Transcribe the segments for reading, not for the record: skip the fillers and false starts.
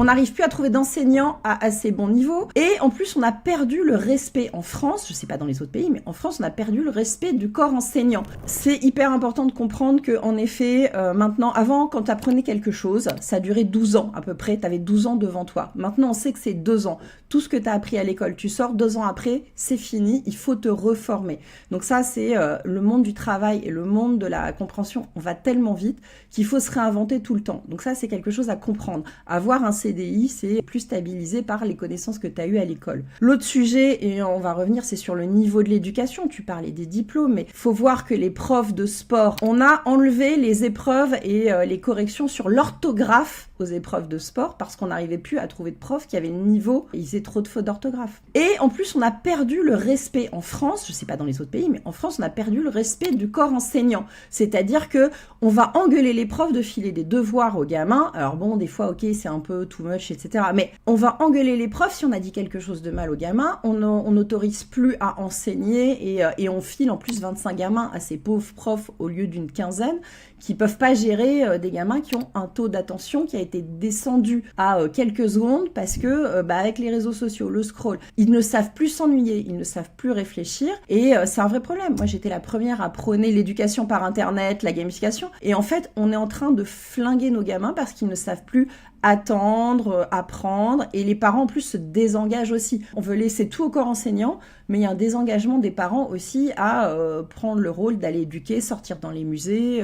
On n'arrive plus à trouver d'enseignants à assez bon niveau. Et en plus, on a perdu le respect en France, je sais pas dans les autres pays, mais en France, on a perdu le respect du corps enseignant. C'est hyper important de comprendre que, en effet, maintenant, avant, quand tu apprenais quelque chose, ça durait 12 ans à peu près, tu avais 12 ans devant toi. Maintenant, on sait que c'est 2 ans. Tout ce que tu as appris à l'école, tu sors 2 ans après, c'est fini, il faut te reformer. Donc ça, c'est le monde du travail et le monde de la compréhension. On va tellement vite qu'il faut se réinventer tout le temps. Donc ça, c'est quelque chose à comprendre. Avoir un CDI, c'est plus stabilisé par les connaissances que tu as eues à l'école. L'autre sujet, et on va revenir, c'est sur le niveau de l'éducation. Tu parlais des diplômes, mais il faut voir que les profs de sport, on a enlevé les épreuves et les corrections sur l'orthographe aux épreuves de sport parce qu'on n'arrivait plus à trouver de profs qui avaient le niveau, ils faisaient trop de fautes d'orthographe. Et en plus, on a perdu le respect en France, je sais pas dans les autres pays, mais en France, on a perdu le respect du corps enseignant. C'est-à-dire que on va engueuler les profs de filer des devoirs aux gamins. Alors bon, des fois, ok, c'est un peu too much, etc. Mais on va engueuler les profs si on a dit quelque chose de mal aux gamins. On n'autorise plus à enseigner et on file en plus 25 gamins à ces pauvres profs au lieu d'une quinzaine qui peuvent pas gérer des gamins qui ont un taux d'attention qui a été descendu à quelques secondes parce que avec les réseaux sociaux, le scroll, ils ne savent plus s'ennuyer, ils ne savent plus réfléchir et c'est un vrai problème. Moi, j'étais la première à prôner l'éducation par Internet, la gamification et en fait, on est en train de flinguer nos gamins parce qu'ils ne savent plus attendre, apprendre et les parents en plus se désengagent aussi. On veut laisser tout au corps enseignant, mais il y a un désengagement des parents aussi à prendre le rôle d'aller éduquer, sortir dans les musées.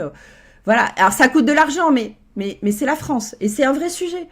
Voilà, alors ça coûte de l'argent, mais c'est la France et c'est un vrai sujet.